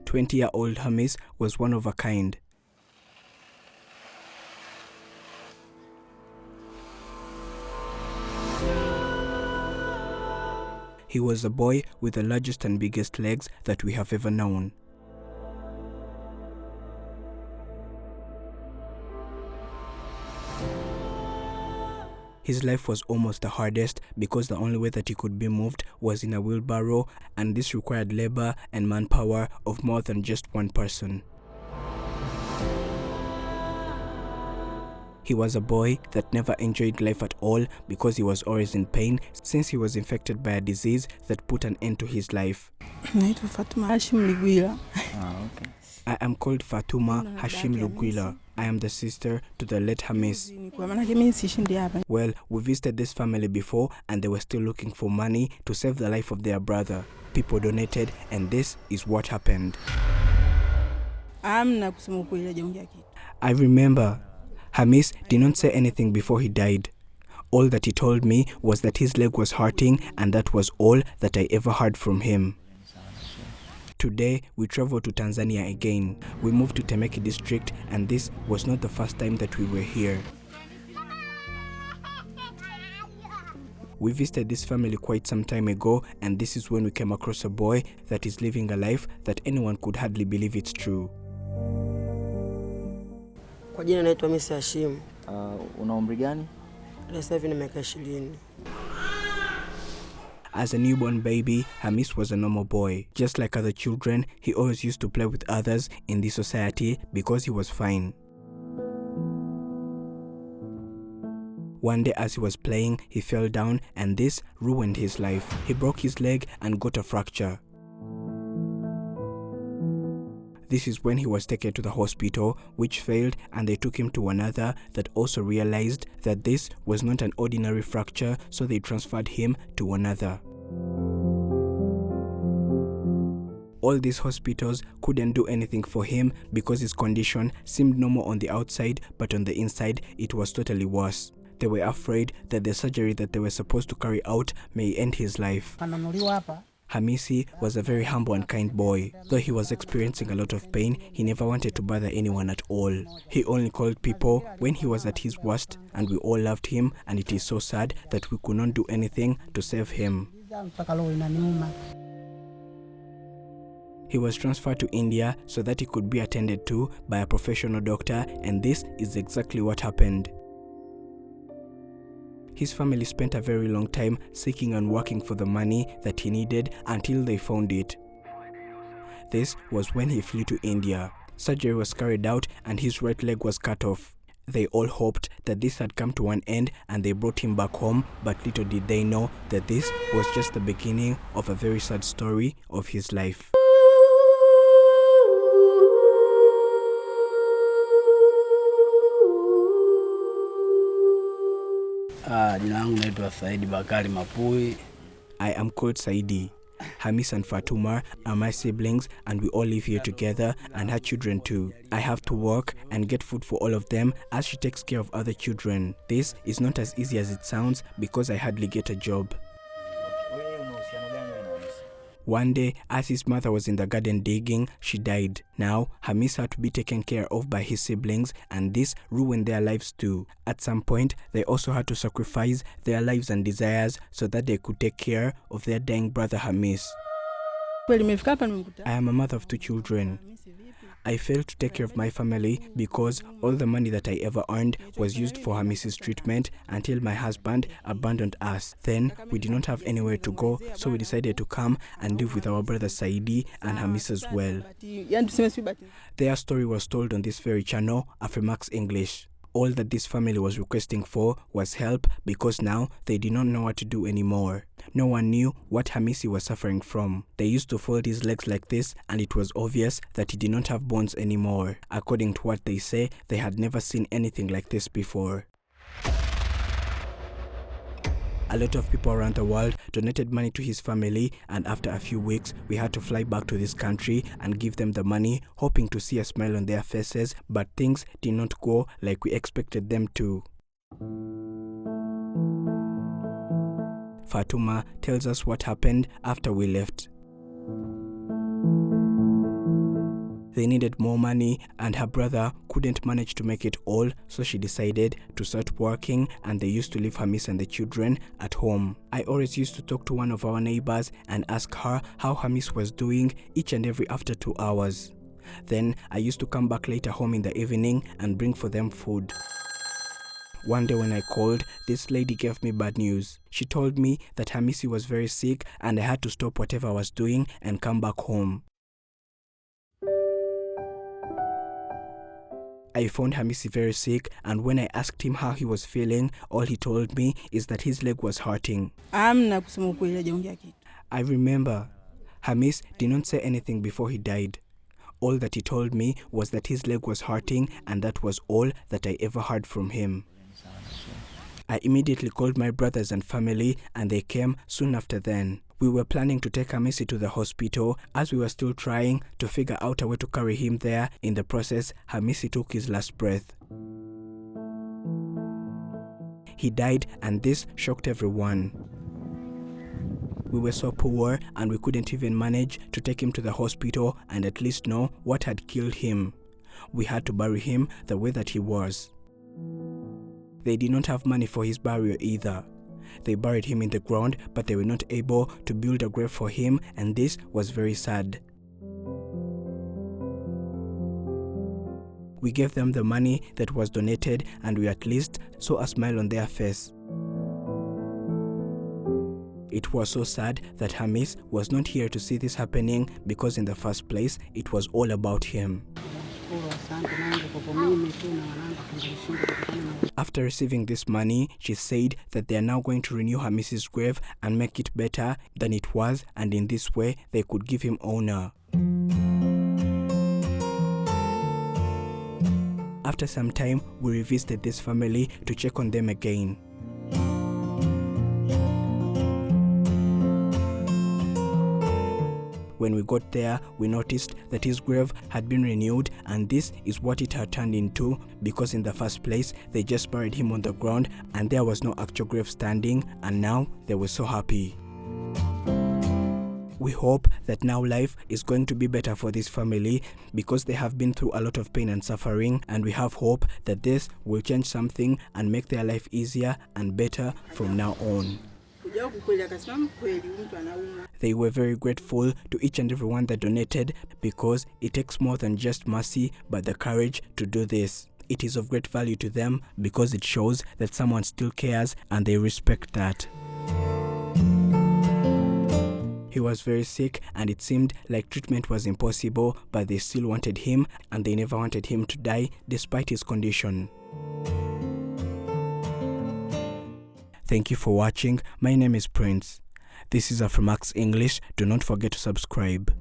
"20-year-old Hamis was one of a kind. He was a boy with the largest and biggest legs that we have ever known. His life was almost the hardest because the only way that he could be moved was in a wheelbarrow, and this required labor and manpower of more than just one person. He was a boy that never enjoyed life at all because he was always in pain since he was infected by a disease that put an end to his life. I am called Fatuma Hashim Lugwila. I am the sister to the late Hamis. Well, we visited this family before and they were still looking for money to save the life of their brother. People donated and this is what happened. I remember Hamis did not say anything before he died. All that he told me was that his leg was hurting, and that was all that I ever heard from him. Today, we travel to Tanzania again. We moved to Temeke district, and this was not the first time that we were here. We visited this family quite some time ago, and this is when we came across a boy that is living a life that anyone could hardly believe it's true. Kwa jina naitwa Mr. Hashim. Una umri gani? Sasa hivi na miaka 20. As a newborn baby, Hamis was a normal boy. Just like other children, he always used to play with others in this society because he was fine. One day as he was playing, he fell down and this ruined his life. He broke his leg and got a fracture. This is when he was taken to the hospital, which failed, and they took him to another that also realized that this was not an ordinary fracture, so they transferred him to another. All these hospitals couldn't do anything for him because his condition seemed normal on the outside, but on the inside it was totally worse. They were afraid that the surgery that they were supposed to carry out may end his life. Hamisi was a very humble and kind boy. Though he was experiencing a lot of pain, he never wanted to bother anyone at all. He only called people when he was at his worst, and we all loved him, and it is so sad that we could not do anything to save him. He was transferred to India so that he could be attended to by a professional doctor, and this is exactly what happened. His family spent a very long time seeking and working for the money that he needed until they found it. This was when he flew to India. Surgery was carried out and his right leg was cut off. They all hoped that this had come to an end and they brought him back home, but little did they know that this was just the beginning of a very sad story of his life. I am called Saidi. Hamis and Fatuma are my siblings and we all live here together, and her children too. I have to work and get food for all of them as she takes care of other children. This is not as easy as it sounds because I hardly get a job. One day, as his mother was in the garden digging, she died. Now, Hamis had to be taken care of by his siblings, and this ruined their lives too. At some point, they also had to sacrifice their lives and desires so that they could take care of their dying brother Hamis. I am a mother of 2 children. I failed to take care of my family because all the money that I ever earned was used for Hamis's treatment until my husband abandoned us. Then we did not have anywhere to go, so we decided to come and live with our brother Saidi and Hamis as well. Their story was told on this very channel, Afrimax English. All that this family was requesting for was help because now they did not know what to do anymore. No one knew what Hamisi was suffering from. They used to fold his legs like this and it was obvious that he did not have bones anymore. According to what they say, they had never seen anything like this before. A lot of people around the world donated money to his family, and after a few weeks, we had to fly back to this country and give them the money, hoping to see a smile on their faces, but things did not go like we expected them to. Fatuma tells us what happened after we left. They needed more money and her brother couldn't manage to make it all, so she decided to start working, and they used to leave Hamis and the children at home. I always used to talk to one of our neighbors and ask her how Hamis was doing each and every after 2 hours. Then I used to come back later home in the evening and bring for them food. One day when I called, this lady gave me bad news. She told me that Hamisi was very sick and I had to stop whatever I was doing and come back home. I found Hamisi very sick, and when I asked him how he was feeling, all he told me is that his leg was hurting. I remember, Hamis did not say anything before he died. All that he told me was that his leg was hurting, and that was all that I ever heard from him. I immediately called my brothers and family, and they came soon after then. We were planning to take Hamisi to the hospital as we were still trying to figure out a way to carry him there. In the process, Hamisi took his last breath. He died, and this shocked everyone. We were so poor and we couldn't even manage to take him to the hospital and at least know what had killed him. We had to bury him the way that he was. They did not have money for his burial either. They buried him in the ground, but they were not able to build a grave for him, and this was very sad. We gave them the money that was donated, and we at least saw a smile on their face. It was so sad that Hamis was not here to see this happening, because in the first place, it was all about him. After receiving this money, she said that they are now going to renew Hamis's grave and make it better than it was, and in this way they could give him honor. After some time, we revisited this family to check on them again. When we got there, we noticed that his grave had been renewed, and this is what it had turned into, because in the first place, they just buried him on the ground and there was no actual grave standing, and now they were so happy. We hope that now life is going to be better for this family, because they have been through a lot of pain and suffering, and we have hope that this will change something and make their life easier and better from now on. They were very grateful to each and everyone that donated, because it takes more than just mercy but the courage to do this. It is of great value to them because it shows that someone still cares and they respect that. He was very sick and it seemed like treatment was impossible, but they still wanted him and they never wanted him to die despite his condition. Thank you for watching. My name is Prince. This is Afrimax English. Do not forget to subscribe.